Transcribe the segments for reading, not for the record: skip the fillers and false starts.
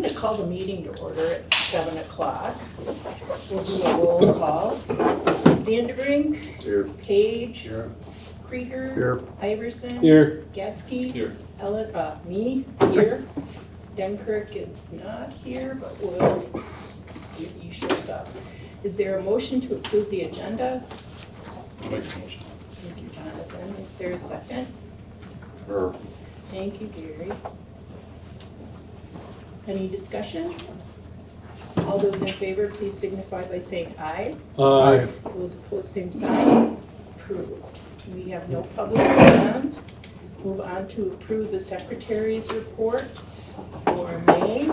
going to call the meeting to order at 7 o'clock. We'll do a roll call. Vanderbrink. Here. Page. Here. Krieger. Here. Iverson. Here. Gatsky. Here. Me, here. Dunkirk is not here, but we'll see if he shows up. Is there a motion to approve the agenda? I'll make a motion. Thank you, Jonathan. Is there a second? Or Thank you, Gary. Any discussion? All those in favor, please signify by saying aye. Aye. Those opposed, same sign. Approved. We have no public comment. Move on to approve the secretary's report for May.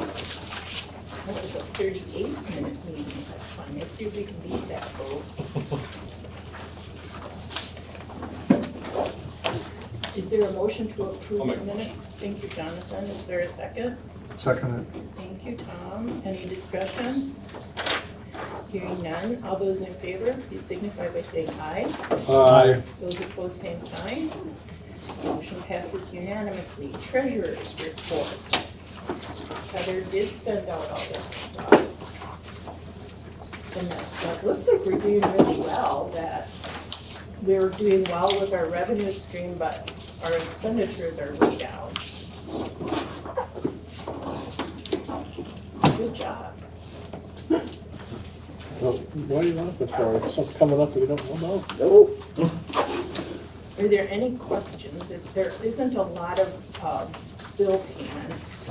That was a 38-minute meeting. That's fine. Let's see if we can beat that, folks. Is there a motion to approve I'll make the a motion. minutes? Thank you, Jonathan. Is there a second? Second Thank you, Tom. Any discussion? Hearing none. All those in favor, please signify by saying aye. Aye. Those opposed, same sign. Motion passes unanimously. Treasurer's report. Heather did send out all this stuff. And that looks like we're doing really well, that we're doing well with our revenue stream, but our expenditures are way down. Good job. Well, what are you laughing for? Something coming up we don't know about? Nope. Are there any questions? If there isn't a lot of bill payments.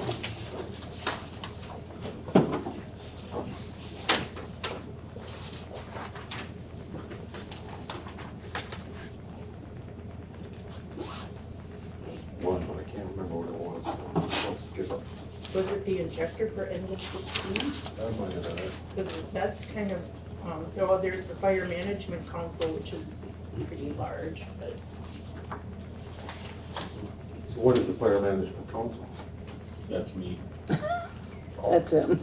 one, but I can't remember what it was. I'll skip it. Was it the injector for engine 16? That might have been it. Because that's kind of, oh, there's the Fire Management Council, which is pretty large, but So what is the Fire Management Council? That's me. That's him.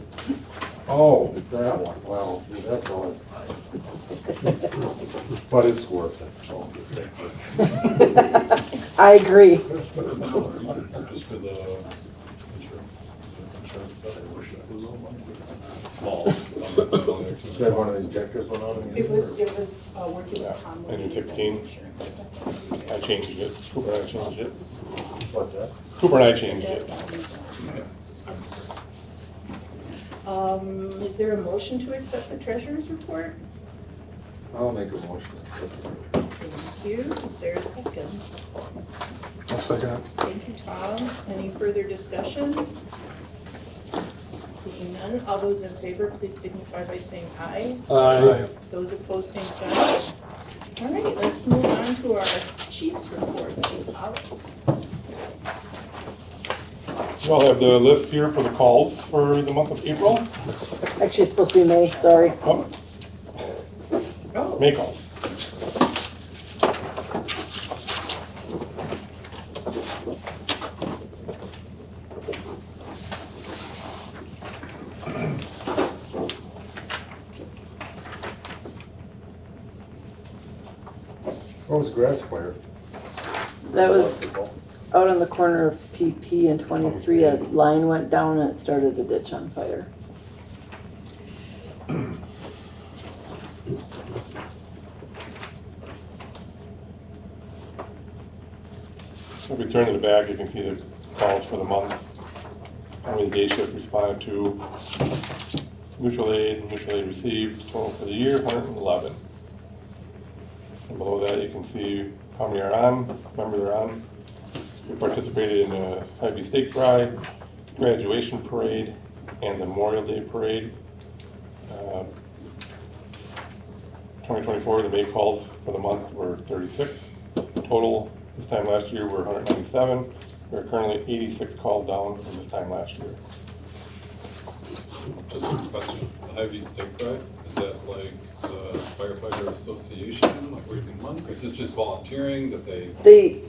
Oh, that one, well, that's always. But it's worth it. Oh, I agree. Just for the insurance stuff, I wish that was all mine, but it's small. It's only like Is that one of the injectors went out in it was working with Tom. And in Louise 16? insurance. I changed it. Cooper and I changed it. What's that? Cooper and I changed That's it. all he's on. Is there a motion to accept the treasurer's report? I'll make a motion. Thank you. Is there a second? I'll second it. Thank you, Tom. Any further discussion? Seeing none, all those in favor, please signify by saying aye. Aye. Those opposed, same sign. All right, let's move on to our chief's report, Chief Alex. You all have the list here for the calls for the month of April. Actually, it's supposed to be May, sorry. Oh, Oh, May calls. What was grass fire? That was out on the corner of PP and 23. A line went down and it started the ditch on fire. If we turn to the back, you can see the calls for the month. How many day shift responded to, mutual aid received, total for the year, 111. And below that, you can see how many are on, number they're on. We participated in a Hy-Vee steak fry, graduation parade, and the Memorial Day parade. 2024, the May calls for the month were 36. Total this time last year were 197. We're currently 86 calls down from this time last year. Just a question, the Hy-Vee steak fry, is that like the firefighter association, like raising money? Or is this just volunteering that They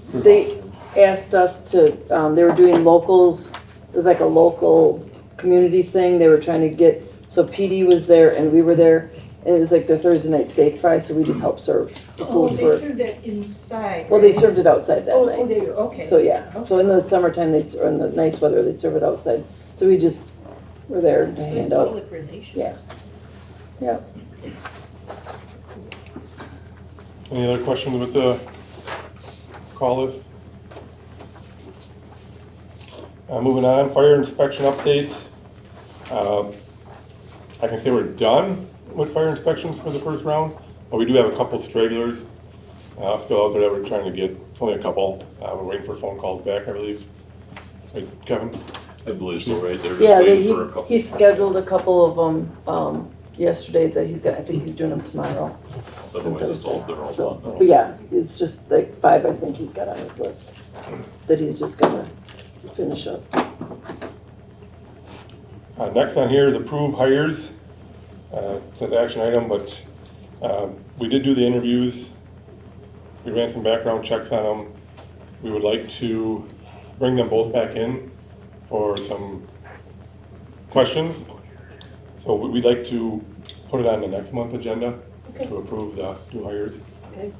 asked us to, they were doing locals, it was like a local community thing, they were trying to get, so PD was there and we were there, And it was like their Thursday night steak fry, so we just helped serve the Oh, food they for. served that inside, Well, they right? served it outside that Oh, night. they, okay. So yeah, so in the summertime, or in the nice weather, they serve it outside. So we just were there to Good hand out. public relations. Yeah. Yeah. Any other questions with the call list? Moving on, fire inspection update. I can say we're done with fire inspections for the first round, but we do have a couple stragglers still out there that we're trying to get, only a couple. We're waiting for phone calls back, I believe. Right, Kevin? I believe so, right? They're just Yeah, waiting for a couple. he scheduled a couple of them, yesterday that I think he's doing them tomorrow. and Otherwise, it's all, Thursday. they're all So, done. but yeah, it's just like 5, I think he's got on his list, that he's just gonna finish up. Next on here is approve hires. It says action item, but we did do the interviews. We ran some background checks on them. We would like to bring them both back in for some questions. So we'd like to put it on the next month agenda Okay. to approve the new hires. Okay.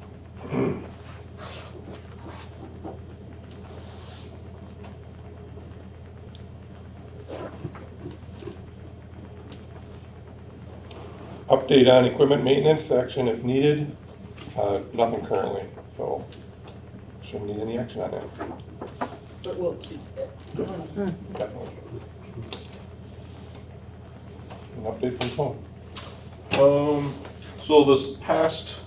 Update on equipment maintenance action if needed. Nothing currently, so shouldn't need any action on that. But we'll keep it going. Definitely. An update from phone. So this past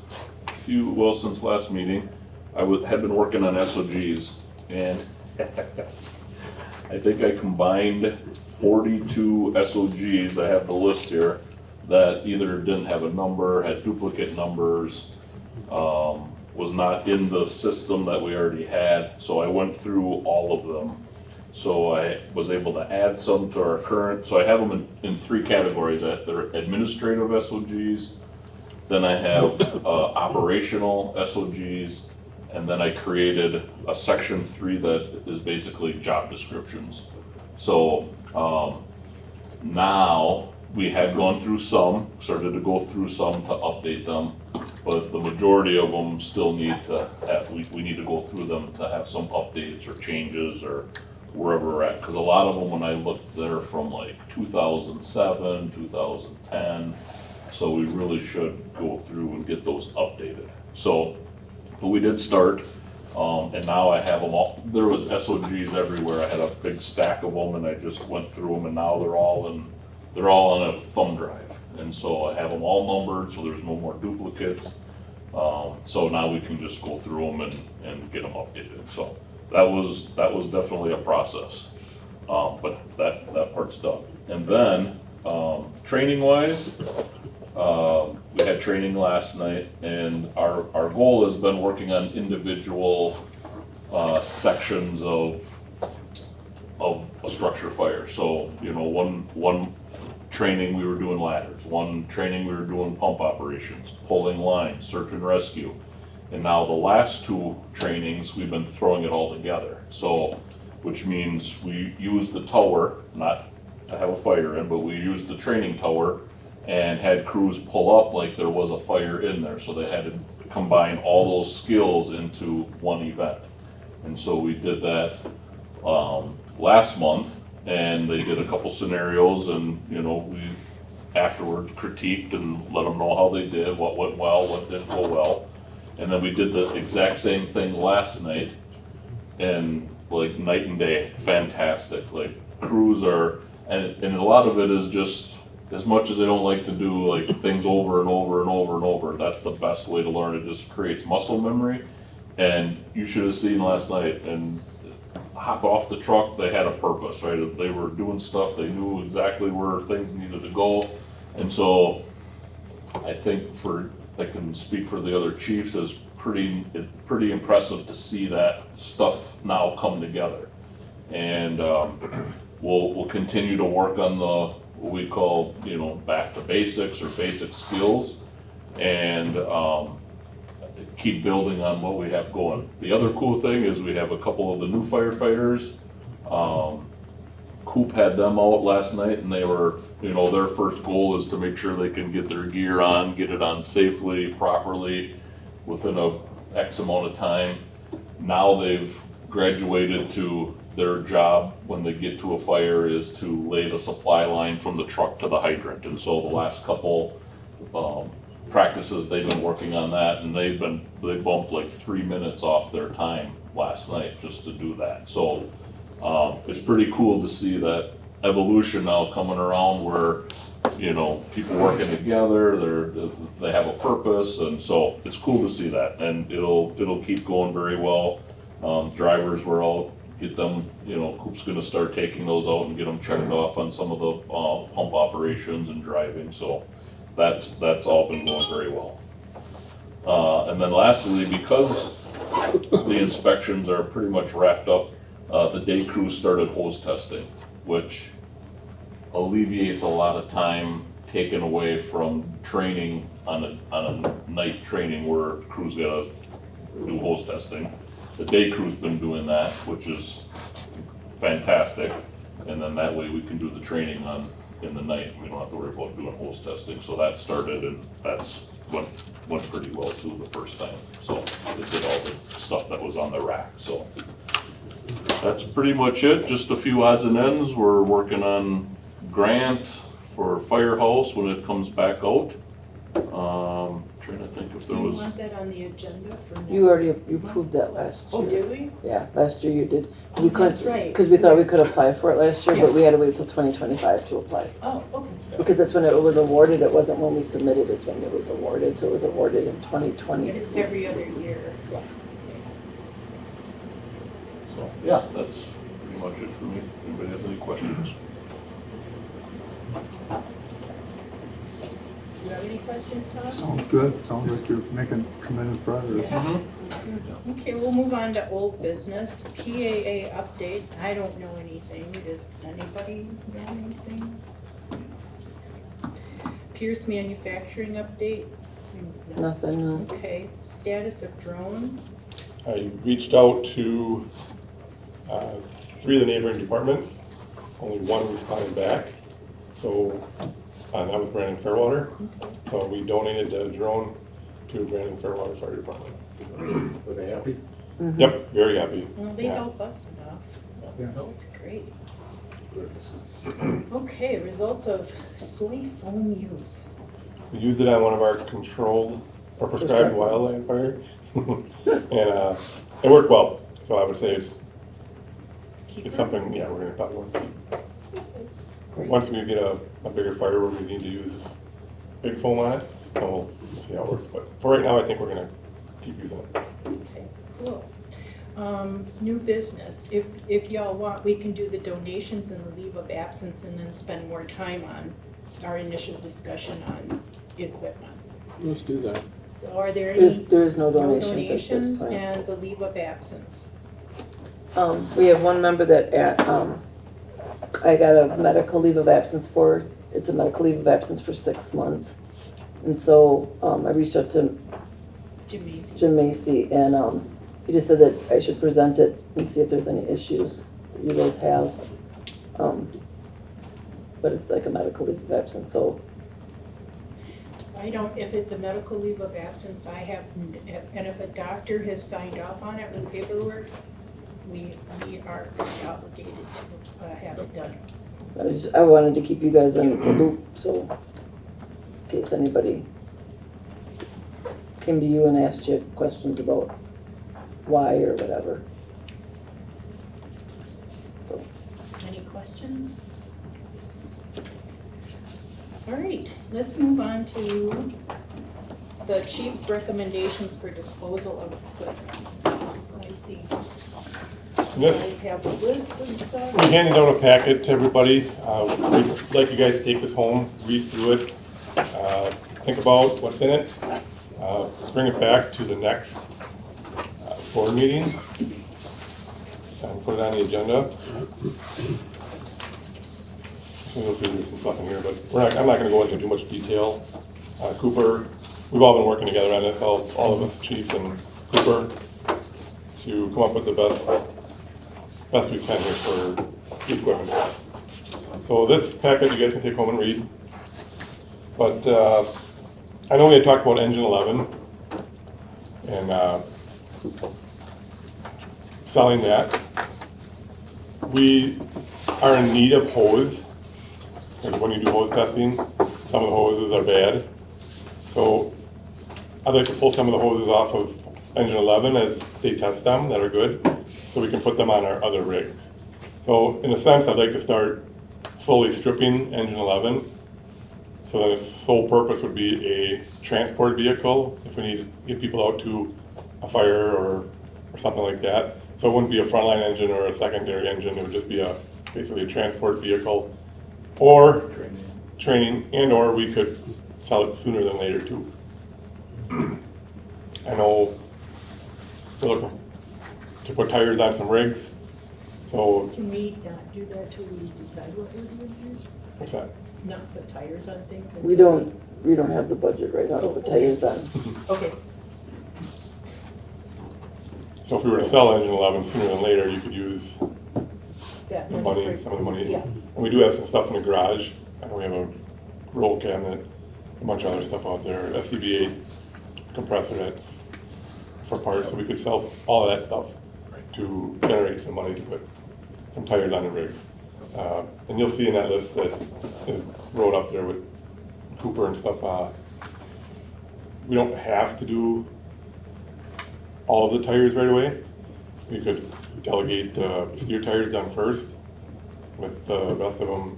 well, since last meeting, had been working on SOGs, and I think I combined 42 SOGs, I have the list here, that either didn't have a number, had duplicate numbers, was not in the system that we already had, so I went through all of them. So I was able to add some to our current, so I have them in 3 categories. They're administrative SOGs, then I have operational SOGs, and then I created a section 3 that is basically job descriptions. So now we had gone through some, started to go through some to update them, but the majority of them still need to have, we need to go through them to have some updates or changes or wherever we're at, because a lot of them, when I looked, they're from like 2007, 2010, so we really should go through and get those updated. So, but we did start, and now I have them all, there was SOGs everywhere, I had a big stack of them, and I just went through them, and now they're all on a thumb drive, and so I have them all numbered, so there's no more duplicates. So now we can just go through them and get them updated, so. That was definitely a process, but that part's done. And then, training wise, we had training last night, and our goal has been working on individual sections of a structure fire. So, you know, one training we were doing ladders, one training we were doing pump operations, pulling lines, search and rescue. And now the last 2 trainings, we've been throwing it all together. So, which means we used the tower, not to have a fire in, but we used the training tower and had crews pull up like there was a fire in there. So they had to combine all those skills into one event. And so we did that last month, and they did a couple scenarios, and you know, we afterwards critiqued and let them know how they did, what went well, what didn't go well. And then we did the exact same thing last night, and like night and day, fantastic. Like crews are, and a lot of it is just, as much as they don't like to do like things over and over and over and over, that's the best way to learn. It just creates muscle memory. And you should have seen last night, and hop off the truck, they had a purpose, right? They were doing stuff, they knew exactly where things needed to go. And so I think I can speak for the other chiefs, it's pretty impressive to see that stuff now come together. And we'll continue to work on what we call, you know, back to basics or basic skills, and keep building on what we have going. The other cool thing is we have a couple of the new firefighters Coop had them out last night and they were, you know, their first goal is to make sure they can get their gear on, get it on safely, properly, within a X amount of time. Now they've graduated to their job when they get to a fire is to lay the supply line from the truck to the hydrant. And so the last couple, practices, they've been working on that and they bumped like 3 minutes off their time last night just to do that. So, it's pretty cool to see that evolution now coming around where, you know, people working together, they have a purpose, and so it's cool to see that, and it'll keep going very well. Drivers were out, get them, you know, Coop's gonna start taking those out and get them checked off on some of the, pump operations and driving, so that's all been going very well. And then lastly, because the inspections are pretty much wrapped up, the day crew started hose testing, which alleviates a lot of time taken away from training on a night training where crews gotta do hose testing. The day crew's been doing that, which is fantastic, and then that way we can do the training in the night. We don't have to worry about doing hose testing, so that started and that's went pretty well too the first time. So they did all the stuff that was on the rack, so. That's pretty much it, just a few odds and ends. We're working on grant for firehouse when it comes back out. Trying to think if Do there you was, want that on the agenda for next? You approved that last year. Oh, did we? Yeah, last year you did. Oh, We couldn't- that's right. Cause we thought we could apply for it last year, but we had to wait till 2025 to apply. Oh, okay. Because that's when it was awarded, it wasn't when we submitted, it's when it was awarded, so it was awarded in 2020. And it's every other year. Yeah. so, yeah, that's pretty much it for me. Anybody has any questions? Do you have any questions, Tom? Sounds good. Sounds like you're making tremendous progress. Okay, we'll move on to old business, PAA update. I don't know anything. Does anybody know anything? Pierce Manufacturing update? No. Nothing, no. Okay, status of drone? I reached out to 3 of the neighboring departments, only 1 responded back. So, that was Brandon Fairwater. So we donated the drone to Brandon Fairwater Fire Department. Were they happy? Yep, very happy. Well, they Yeah. help us enough. Yeah. That's great. Good. Okay, results of soy foam use. We used it on one of our controlled or prescribed wildland fire. And it worked well. So I would say it's Keeper? something, yeah, we're gonna probably want to keep. Great. Once we get a bigger fire where we need to use big foam on it, then we'll see how it works. But for right now, I think we're gonna keep using it. Okay, cool. New business, if y'all want, we can do the donations and the leave of absence and then spend more time on our initial discussion on equipment. Let's do that. So are there There's, any there is no no donations at donations this point. and the leave of absence? We have one member that, I got a medical leave of absence for, it's a medical leave of absence for 6 months. And so, I reached out to Jim Macy? Jim Macy, and he just said that I should present it and see if there's any issues that you guys have. But it's like a medical leave of absence, so I don't, if it's a medical leave of absence, I have, and if a doctor has signed off on it with paperwork, we are obligated to have it done. I wanted to keep you guys in the loop, so in case anybody came to you and asked you questions about why or whatever. So, Any questions? All right, let's move on to the chief's recommendations for disposal of equipment. Let me see. You guys This, have a list of stuff? we handed out a packet to everybody. We'd like you guys to take this home, read through it, think about what's in it, bring it back to the next board meeting, and put it on the agenda. You'll see there's some stuff in here, but I'm not gonna go into too much detail. Cooper, we've all been working together on this, all of us, chiefs and Cooper, to come up with the best we can here for the equipment stuff. So this packet you guys can take home and read. But I know we had talked about engine 11 and selling that. We are in need of hose, because when you do hose testing, some of the hoses are bad. So I'd like to pull some of the hoses off of engine 11 as they test them that are good, so we can put them on our other rigs. So in a sense, I'd like to start slowly stripping engine 11, so that its sole purpose would be a transport vehicle if we need to get people out to a fire or something like that. So it wouldn't be a frontline engine or a secondary engine, it would just be basically a transport vehicle. Or training, and or we could sell it sooner than later too. I know we're looking to put tires on some rigs, so Can we not do that till we decide what we're doing here? what's that? Not put tires on things? We don't have the budget right now to put tires on. Okay, So if we were to sell engine 11 sooner than later, you could use that the money money, for- some of the money. Yeah, And we do have some stuff in the garage. I know we have a roll cabinet, a bunch of other stuff out there, SCBA compressor that's for parts, so we could sell all of that stuff to generate some money to put some tires on the rigs. And you'll see in that list that is wrote up there with Cooper and stuff, we don't have to do all of the tires right away. We could delegate steer tires done first, with the rest of them,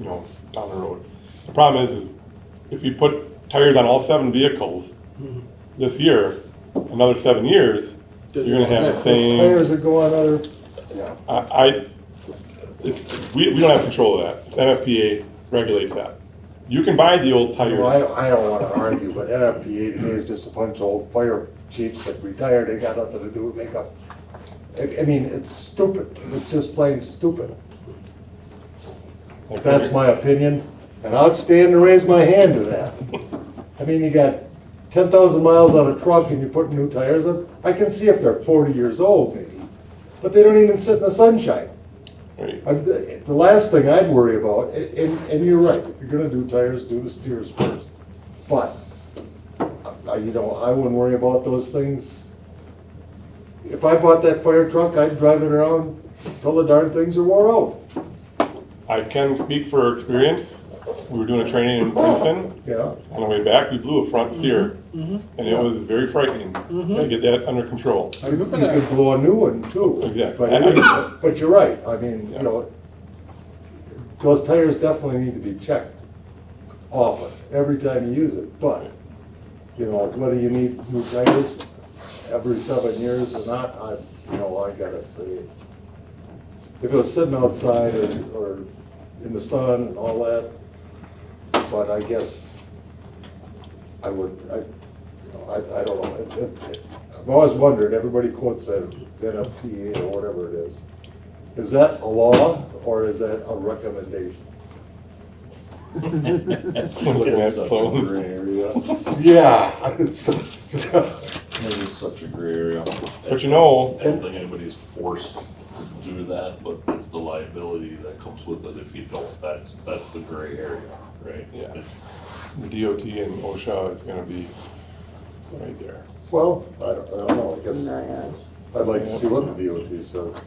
down the road. The problem is if you put tires on all 7 vehicles this year, another 7 years, you're gonna have the Those same. tires that go on other, yeah. We don't have control of that. It's NFPA regulates that. You can buy the old tires. Well, I don't wanna argue, but NFPA to me is just a bunch of old fire chiefs that retired, they got nothing to do with makeup. I mean, it's stupid, it's just plain stupid. That's my opinion, and I'd stand to raise my hand to that. I mean, you got 10,000 miles on a truck and you're putting new tires on, I can see if they're 40 years old maybe, but they don't even sit in the sunshine. Right. The last thing I'd worry about, and you're right, if you're gonna do tires, do the steers first. But, I wouldn't worry about those things. If I bought that fire truck, I'd drive it around till the darn things are wore out. I can speak for experience. We were doing a training in Princeton. Yeah, On the way back, we blew a front steer, and it was very frightening. Gotta get that under control. you could blow a new one too. Exactly. But you're right, I mean, those tires definitely need to be checked often, every time you use it, but, whether you need new tires every 7 years or not, I gotta say, if it was sitting outside or in the sun and all that, but I guess I don't know. I've always wondered, everybody quotes that NFPA or whatever it is. Is that a law or is that a recommendation? We're looking at It's such a phone. gray area. Yeah. It is such a gray area. But I don't think anybody's forced to do that, but it's the liability that comes with it if you don't. That's the gray area, right? Yeah. The DOT and OSHA is gonna be right there. Well, I don't know, I guess No, yeah. I'd like to see what the DOT says.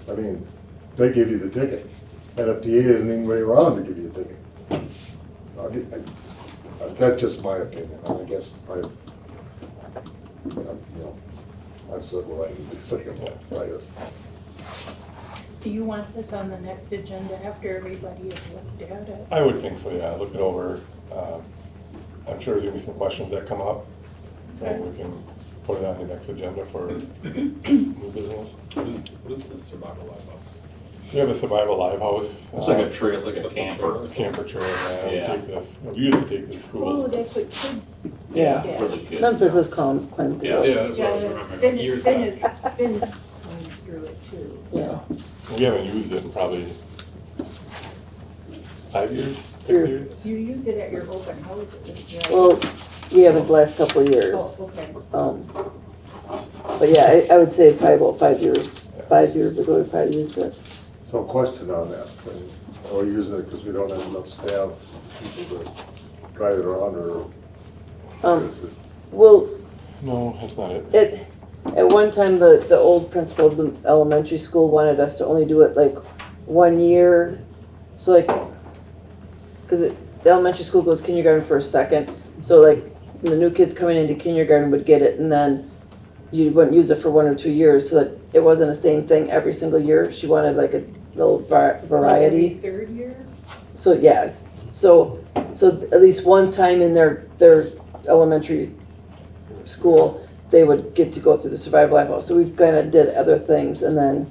I mean, they give you the ticket. NFPA isn't even really around to give you a ticket. That's just my opinion. I guess I've said what I need to say about tires. do you want this on the next agenda after everybody has looked at it? I would think so, yeah. Look it over. I'm sure there's gonna be some questions that come up, so we can put it on the next agenda for new business. What is the survival live house? We have a survival live house. It's like a trail, like a That's not camper. trailer. Camper trailer, Yeah. take this, we used to take this to Oh, school. that's what kids. Yeah. did. For the kids. Memphis has climbed through Yeah. it. Yeah, that's what I was remembering, years Finn back. Finn's going through it too. Yeah. We haven't used it in probably 5 years, 6 Sure. years. You use it at your open houses, right? Well, we haven't the last couple of years. Oh, okay. But yeah, I would say probably about 5 years. 5 years ago, we probably used it. So question on that, are we using it because we don't have enough staff, people to drive it around, or is it? Well, No, that's not it. at one time, the old principal of the elementary school wanted us to only do it like 1 year. So like, cause the elementary school goes kindergarten for a second. So like, the new kids coming into kindergarten would get it, and then you wouldn't use it for 1 or 2 years, so that it wasn't the same thing every single year. She wanted like a little variety. Every third year? So, yeah, so at least one time in their elementary school, they would get to go through the survival life. So we've kind of did other things, and then,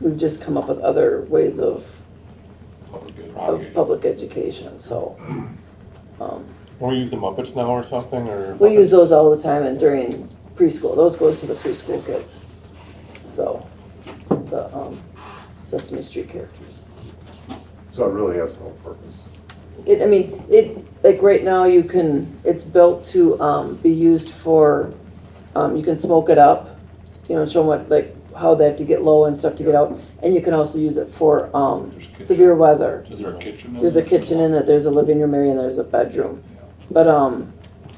we've just come up with other ways of public education, so. Or we use the Muppets now or something, or? We use Muppets? those all the time and during preschool, those goes to the preschool kids, so, the, Sesame Street characters. So it really has no purpose. Like right now, it's built to, be used for, you can smoke it up, show them what, like, how they have to get low and stuff to get out, and you can also use it for, There's kitchen. severe weather. Is there a kitchen in There's a there? kitchen in it, there's a living room area, and there's a bedroom. But,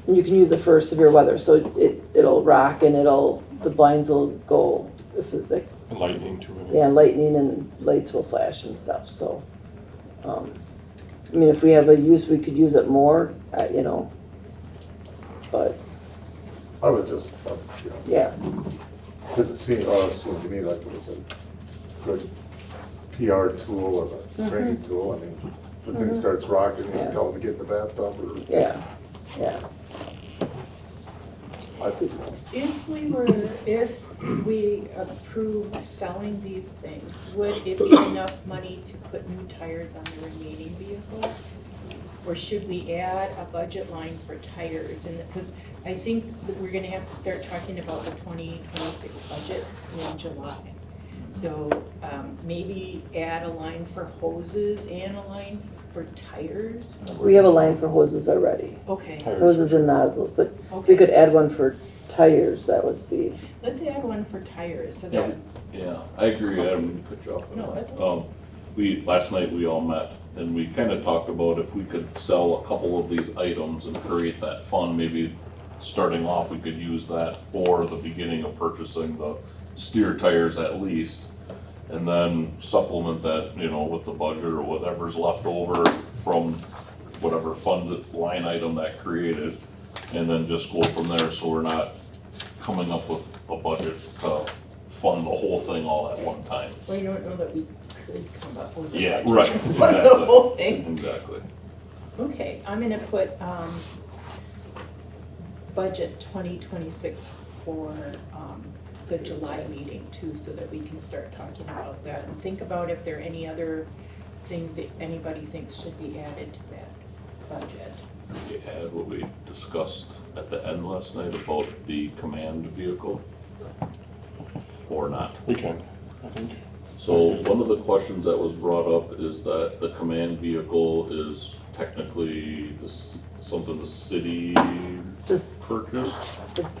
you can use it for severe weather, so it'll rock and the blinds will go, if it's like, And lightning too. yeah, lightning and lights will flash and stuff, so. If we have a use, we could use it more, but, I would just, yeah, because it seemed to me like it was a good PR tool and a training tool. I mean, if the thing starts rocking, you Yeah. can tell them to get in the bathtub, or, yeah, yeah. I think, If we approve selling these things, would it be enough money to put new tires on the remaining vehicles? Or should we add a budget line for tires? And, because I think that we're gonna have to start talking about the 2026 budget in July. So, maybe add a line for hoses and a line for tires? We have a line for hoses already, Okay, Tires. hoses and nozzles, but if we okay. could add one for tires, that would be, Let's add one for tires, so Yeah, that, Yeah, I agree, I don't mean to cut you off. No, that's okay. Last night we all met and we kind of talked about if we could sell a couple of these items and create that fund, maybe starting off, we could use that for the beginning of purchasing the steer tires at least. And then supplement that, with the budget or whatever's left over from whatever fund line item that created. And then just go from there, so we're not coming up with a budget to fund the whole thing all at one time. well, you don't know that we could come up with a Yeah, budget right, to fund the whole thing. Exactly. Okay, I'm gonna put, budget 2026 for, the July meeting too, so that we can start talking about that. And think about if there are any other things that anybody thinks should be added to that budget. We add what we discussed at the end last night about the command vehicle, or not. We can, I think. So one of the questions that was brought up is that the command vehicle is technically something the city this, purchased,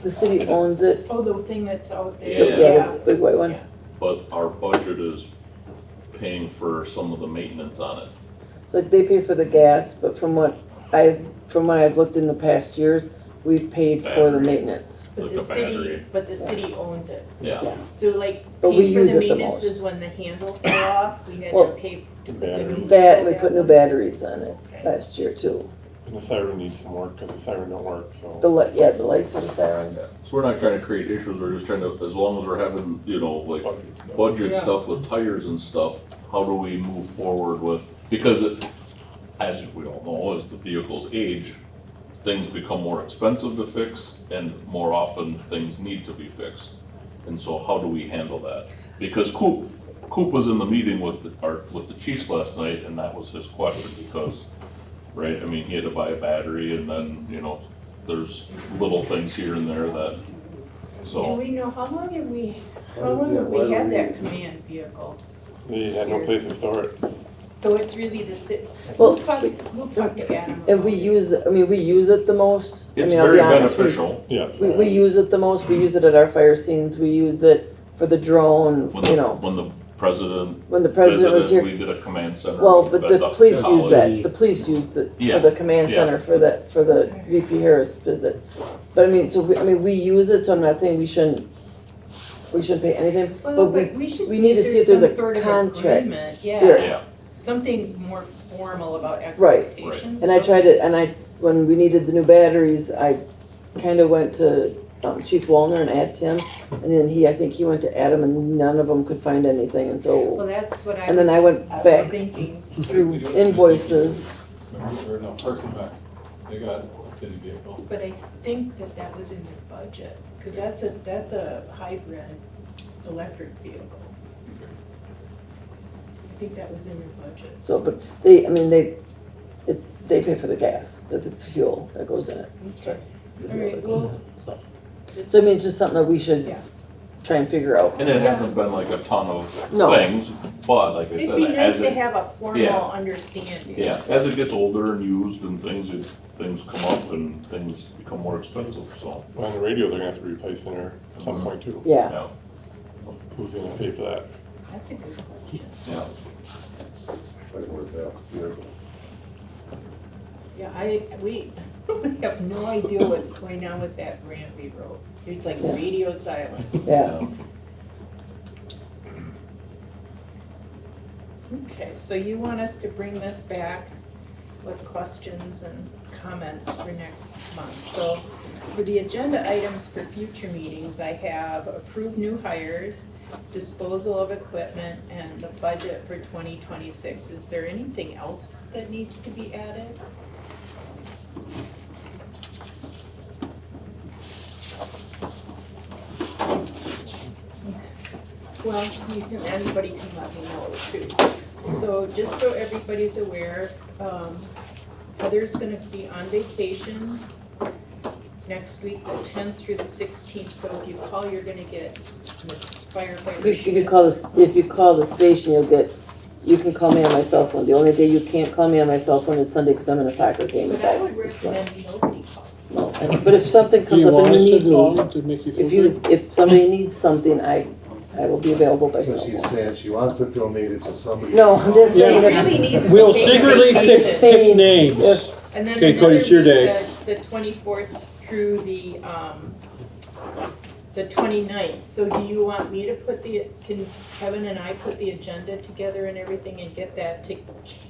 the city owns it, Oh, the thing that's out there, Yeah. the big white one. Yeah. but our budget is paying for some of the maintenance on it. So they pay for the gas, but from what I've looked in the past years, we've paid for the Battery. maintenance. But Like the a battery. city owns it. Yeah, So like, But we paying for use the it the maintenance most. is when the handle fell off, we had to Well, pay to put the battery. new. That, we put new batteries on it Okay. last year too. And the siren needs some work, because the siren don't work, so. The lights are the siren. so we're not trying to create issues, we're just trying to, as long as we're having, like budget Yeah. stuff with tires and stuff, how do we move forward with, because as we all know, as the vehicles age, things become more expensive to fix, and more often, things need to be fixed. And so how do we handle that? Because Coop was in the meeting with the chiefs last night, and that was his question, because, right, I mean, he had to buy a battery, and then, there's little things here and there that, Do so. we know, how long have we Yeah, why do had we- that command vehicle? We had no place to store it. So it's really the Well, we'll talk to Adam. And we about use, we use it the most. I It's mean, I'll be very honest, beneficial. Yes. We use it the most, we use it at our fire scenes, we use it for the drone, When the president when the president was visited, here. we did a command center. Well, but at the police use college. that, the police use the, Yeah, for the command yeah. center for the VP Harris visit. But I mean, so we use it, so I'm not saying we shouldn't pay anything, Well, but but we should we see need to if see if there's some there's a sort of contract. agreement, Yeah. Yeah, something more formal about Right. expectations. And I tried it, and when we needed the new batteries, I kinda went to Chief Wallner and asked him, and then I think he went to Adam, and none of them could find anything, and Well, so that's what And then I went was back. thinking. through invoices, Or no, Parks and Rec, they got a city vehicle. But I think that was in your budget, because that's a hybrid electric vehicle. I think that was in your budget. so, but they pay for the gas, that's the fuel that goes in it. Okay. All right, well, So I mean, it's just something that we should yeah. try and figure out. and it hasn't been like a ton of No. things, but like I It'd said, be nice as to it, have a formal Yeah. understanding. yeah, as it gets older and used and things come up and things become more expensive, so, Well, on the radio, they're gonna have to replace in there at some point too. Yeah, yeah, Who's gonna pay for that? That's a good question. yeah. Like, where's that vehicle? Yeah, we have no idea what's going on with that grant we wrote. It's like Yeah. radio silence. yeah. Okay, so you want us to bring this back with questions and comments for next month. So for the agenda items for future meetings, I have approved new hires, disposal of equipment, and the budget for 2026. Is there anything else that needs to be added? Well, anybody can let me know too. So just so everybody's aware, Heather's gonna be on vacation next week, the 10th through the 16th, so if you call, you're gonna get Miss Firefighter. If you call the station, you can call me on my cell phone. The only day you can't call me on my cell phone is Sunday, cause I'm in a soccer game. But I would recommend nobody call. No, but if something Do comes you up want and us you to need call me, them to make you feel good? if somebody needs something, I will be available by So cell she's phone. saying she wants to donate it to somebody. No, I'm just She saying. really needs to We'll take a secretly vacation. pick names. And then Okay, Cody, it's your another day. week, the 24th through the 29th. So do you want me to can Kevin and I put the agenda together and everything and get that to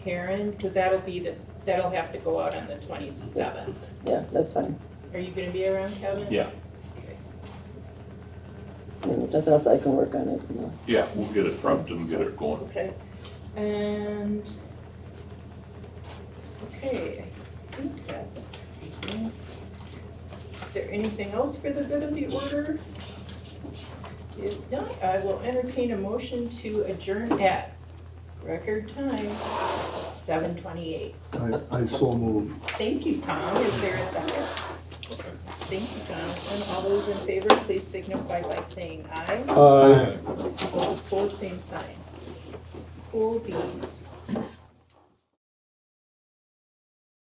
Karen? Because that'll have to go out on the 27th. Yeah, that's fine. Are you gonna be around, Kevin? Yeah, Okay. Nothing else I can work on it, no. yeah, we'll get it prepped and get it going. Okay, and, okay, I think that's everything. Is there anything else for the good of the order? If not, I will entertain a motion to adjourn at record time, 7:28. I so move. Thank you, Tom. Is there a second? Thank you, Jonathan. All those in favor, please signify by saying aye. Uh, Those opposed, same sign. Cool beans.